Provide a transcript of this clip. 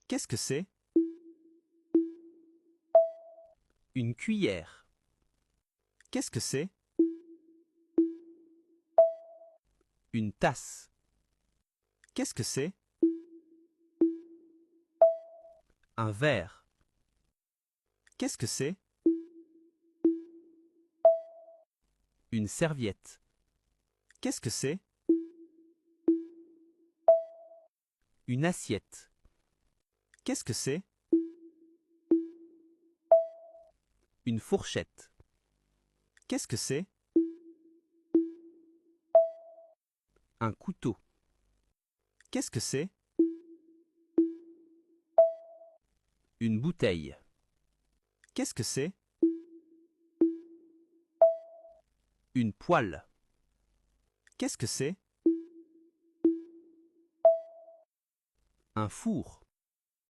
Qu'est-ce que c'est? Une cuillère. Qu'est-ce que c'est? Une tasse. Qu'est-ce que c'est? Un verre. Qu'est-ce que c'est? Une serviette. Qu'est-ce que c'est? Une assiette. Qu'est-ce que c'est? Une fourchette. Qu'est-ce que c'est? Un couteau. Qu'est-ce que c'est? Une bouteille. Qu'est-ce que c'est? Une poêle. Qu'est-ce que c'est? Un four.